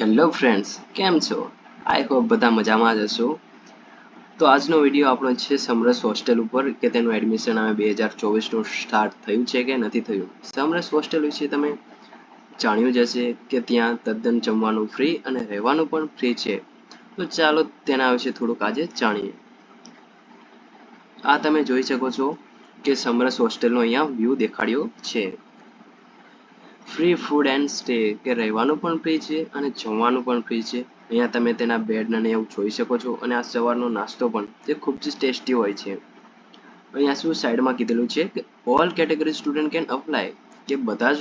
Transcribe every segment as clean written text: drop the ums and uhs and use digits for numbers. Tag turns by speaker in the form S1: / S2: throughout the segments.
S1: Hello friends, કેમ છો? I hope બધા મજામાં જ હશો. તો આજનો વિડીયો આપણો છે સમરસ હોસ્ટેલ ઉપર કે તેનું એડમિશન હવે 2024નું સ્ટાર્ટ થયું છે કે નથી થયું. સમરસ હોસ્ટેલ વિશે તમે જાણ્યું જ હશે કે ત્યાં તદ્દન જમવાનું ફ્રી અને રહેવાનું પણ ફ્રી છે. તો ચાલો તેના વિશે થોડુંક આજે જાણીએ. આ તમે જોઈ શકો છો કે સમરસ હોસ્ટેલનો અહીંયા વ્યૂ દેખાડ્યો છે. ફ્રી ફૂડ એન્ડ સ્ટે કે રહેવાનું પણ ફ્રી છે અને જમવાનું પણ ફ્રી છે. અહીંયા તમે તેના બેડ ને એવું જોઈ શકો છો અને આ સવારનો નાસ્તો પણ જે ખૂબ જ ટેસ્ટી હોય છે. અહીંયા શું સાઈડમાં કીધેલું છે કે all category student can apply, કે બધા જ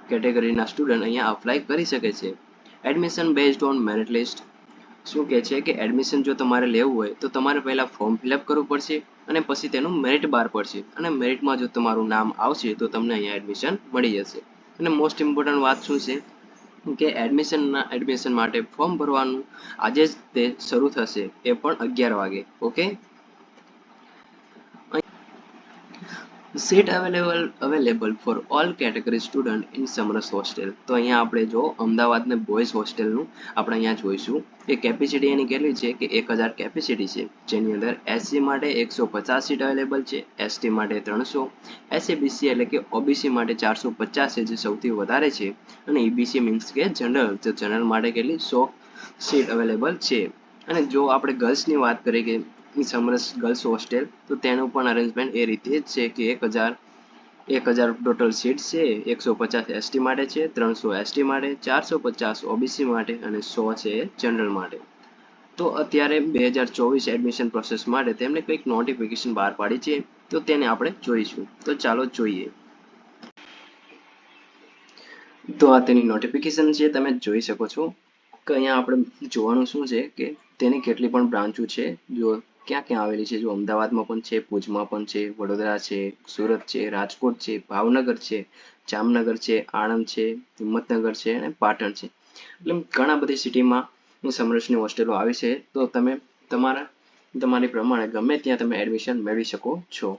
S1: કેટેગરીના સ્ટુડન્ટ અહીંયા અપ્લાય કરી શકે છે. Admission based on merit list. શું કહે છે કે એડમિશન જો તમારે લેવું હોય તો તમારે પહેલાં ફોર્મ ફિલઅપ કરવું પડશે અને પછી તેનું મેરિટ બહાર પડશે અને મેરિટમાં જો તમારું નામ આવશે તો તમને અહીંયા એડમિશન મળી જશે. અને મોસ્ટ ઇમ્પોર્ટન્ટ વાત શું છે કે એડમિશન માટે ફોર્મ ભરવાનું આજે જ તે શરૂ થશે, એ પણ 11 વાગે. Okay, seat available for all category student in Samras hostel. તો અહીંયા આપણે જો અમદાવાદને બોયઝ હોસ્ટેલનું આપણે અહીંયા જોઈશું કે કેપેસિટી એની કેટલી છે કે 1000 કેપેસિટી છે, જેની અંદર એસસી માટે 150 સીટ અવેલેબલ છે, એસટી માટે 300, એસસીબીસી એટલે કે ઓબીસી માટે 450 છે જે સૌથી વધારે છે, અને ઈબીસી મીન્સ કે જનરલ, તો જનરલ માટે કેટલી 100 સીટ અવેલેબલ છે. અને જો આપણે ગર્લ્સની વાત કરીએ કે સમરસ ગર્લ્સ હોસ્ટેલ, તો તેનું પણ અરેન્જમેન્ટ એ રીતે જ છે કે 1000 ટોટલ સીટ છે. 150 એસટી માટે છે, 300 એસટી માટે, 450 ઓબીસી માટે અને 100 છે જનરલ માટે. તો અત્યારે 2024 એડમિશન પ્રોસેસ માટે તેમણે કંઈક નોટિફિકેશન બહાર પાડી છે, તો તેને આપણે જોઈશું. તો ચાલો જોઈએ. તો આ તેની નોટિફિકેશન છે, તમે જોઈ શકો છો કે અહીંયા આપણે જોવાનું શું છે કે તેની કેટલી પણ બ્રાન્ચો છે, જો ક્યાં ક્યાં આવેલી છે. જો અમદાવાદમાં પણ છે, ભુજમાં પણ છે, વડોદરા છે, સુરત છે, રાજકોટ છે, ભાવનગર છે, જામનગર છે, આણંદ છે, હિંમતનગર છે અને પાટણ છે. એટલે ઘણા બધી સિટીમાં સમરસની હોસ્ટેલો આવી છે. તો તમે તમારી પ્રમાણે ગમે ત્યાં તમે એડમિશન મેળવી શકો છો.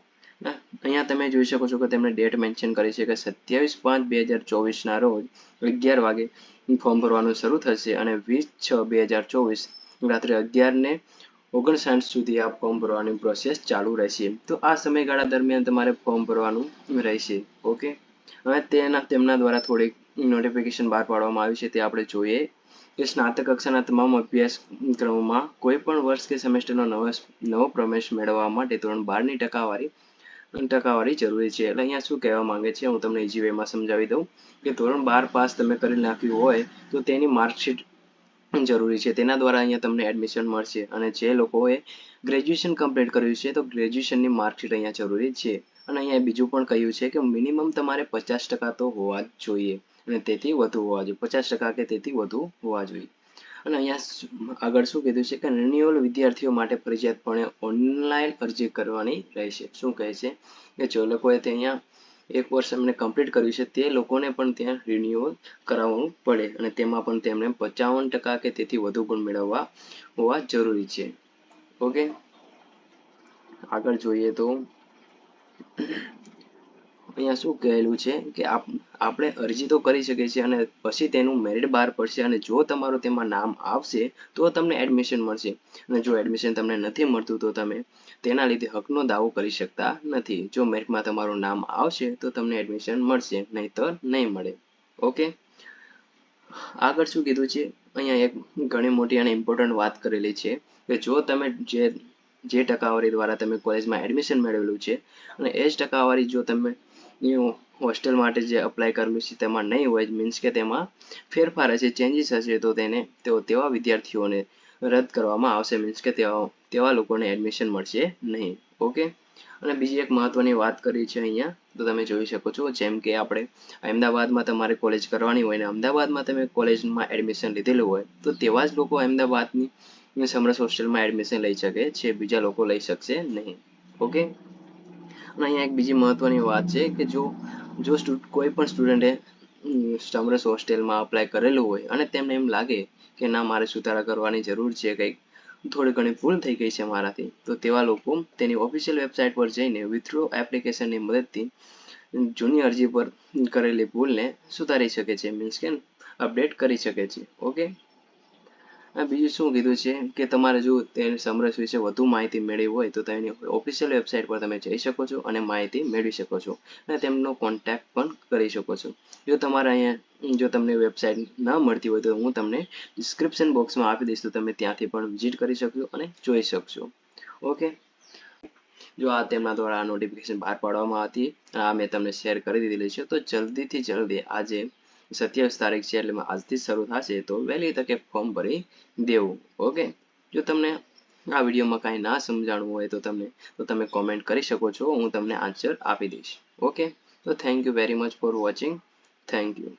S1: અહીંયા તમે જોઈ શકો છો કે તેમણે ડેટ મેન્શન કરી છે કે 27/5/2024 ના રોજ 11 વાગે ફોર્મ ભરવાનું શરૂ થશે અને 20/6/2024 રાત્રે 11:59 સુધી આ ફોર્મ ભરવાની પ્રોસેસ ચાલુ રહેશે. તો આ સમયગાળા દરમિયાન તમારે ફોર્મ ભરવાનું રહેશે. ઓકે, હવે તેમના દ્વારા થોડીક નોટિફિકેશન બહાર પાડવામાં આવી છે, તે આપણે જોઈએ કે સ્નાતક કક્ષાના તમામ અભ્યાસક્રમોમાં કોઈ પણ વર્ષ કે સેમેસ્ટરનો નવો પ્રવેશ મેળવવા માટે ધોરણ 12ની ટકાવારી જરૂરી છે. એટલે અહીંયા શું કહેવા માંગે છે, હું તમને ઇઝી વેમાં સમજાવી દઉં કે ધોરણ 12 પાસ તમે કરી નાખ્યું હોય તો તેની માર્કશીટ જરૂરી છે. તેના દ્વારા અહીંયા તમને એડમિશન મળશે. અને જે લોકોએ ગ્રેજ્યુએશન કમ્પ્લીટ કર્યું છે તો ગ્રેજ્યુએશનની માર્કશીટ અહીંયા જરૂરી છે. અને અહીંયા બીજું પણ કહ્યું છે કે મિનિમમ તમારે 50% તો હોવા જ જોઈએ અને તેથી વધુ હોવા જોઈએ, 50% કે તેથી વધુ હોવા જોઈએ. અને અહીંયા આગળ શું કીધું છે કે રિન્યુઅલ વિદ્યાર્થીઓ માટે ફરજિયાતપણે ઓનલાઈન અરજી કરવાની રહેશે. શું કહે છે કે જે લોકોએ તે અહીંયા 1 વર્ષ એમને કમ્પ્લીટ કર્યું છે તે લોકોને પણ ત્યાં રિન્યુઅલ કરાવવું પડે અને તેમાં પણ તેમને 55% કે તેથી વધુ ગુણ મેળવવા હોવા જરૂરી છે. ઓકે, આગળ જોઈએ તો અહીંયા શું કહેલું છે કે આપણે અરજી તો કરી શકીએ છીએ અને પછી તેનું મેરિટ બહાર પડશે અને જો તમારું તેમાં નામ આવશે તો તમને એડમિશન મળશે. અને જો એડમિશન તમને નથી મળતું તો તમે તેના લીધે હકનો દાવો કરી શકતા નથી. જો મેરિટમાં તમારું નામ આવશે તો તમને એડમિશન મળશે, નહીંતર નહીં મળે. ઓકે, આગળ શું કીધું છે, અહીંયા એક ઘણી મોટી અને ઇમ્પોર્ટન્ટ વાત કરેલી છે કે જો તમે જે ટકાવારી દ્વારા તમે કોલેજમાં એડમિશન મેળવેલું છે અને એ જ ટકાવારી જો તમે હોસ્ટેલ માટે જે અપ્લાય કરેલું છે તેમાં નહીં હોય, મીન્સ કે તેમાં ફેરફાર હશે, ચેન્જીસ હશે, તો તેવા વિદ્યાર્થીઓને રદ કરવામાં આવશે. મીન્સ કે તેવા લોકોને એડમિશન મળશે નહીં. ઓકે, અને બીજી એક મહત્વની વાત કરી છે અહીંયા, તો તમે જોઈ શકો છો જેમ કે આપણે અમદાવાદમાં તમારે કોલેજ કરવાની હોય ને અમદાવાદમાં તમે કોલેજમાં એડમિશન લીધેલું હોય તો તેવા જ લોકો અમદાવાદની સમરસ હોસ્ટેલમાં એડમિશન લઈ શકે છે, બીજા લોકો લઈ શકશે નહીં. ઓકે, અને અહીંયા એક બીજી મહત્વની વાત છે કે જો કોઈ પણ સ્ટુડન્ટે સમરસ હોસ્ટેલમાં અપ્લાય કરેલું હોય અને તેમને એમ લાગે કે ના મારે સુધારા કરવાની જરૂર છે, કંઈક થોડી ઘણી ભૂલ થઈ ગઈ છે મારાથી, તો તેવા લોકો તેની ઓફિશિયલ વેબસાઇટ પર જઈને વિથડ્રો એપ્લિકેશનની મદદથી જૂની અરજી પર કરેલી ભૂલને સુધારી શકે છે. મીન્સ કે અપડેટ કરી શકે છે. ઓકે, બીજું શું કીધું છે કે તમારે જો તેને સમરસ વિશે વધુ માહિતી મેળવી હોય તો તેની ઓફિશિયલ વેબસાઇટ પર તમે જઈ શકો છો અને માહિતી મેળવી શકો છો અને તેમનો કોન્ટેક્ટ પણ કરી શકો છો. જો તમારે અહીંયા જો તમને વેબસાઇટ ના મળતી હોય તો હું તમને ડિસ્ક્રિપ્શન બોક્સમાં આપી દઈશ, તો તમે ત્યાંથી પણ વિઝિટ કરી શકશો અને જોઈ શકશો. ઓકે, જો આ તેમના દ્વારા નોટિફિકેશન બહાર પાડવામાં હતી, આ મેં તમને શેર કરી દીધેલી છે, તો જલ્દીથી જલ્દી આજે 27 તારીખ છે એટલે આજથી શરૂ થશે, તો વહેલી તકે ફોર્મ ભરી દેવું. ઓકે, જો તમને આ વિડીયોમાં કાંઈ ના સમજાણું હોય તો તમે કોમેન્ટ કરી શકો છો, હું તમને આન્સર આપી દઈશ. ઓકે, તો thank you very much for watching. Thank you.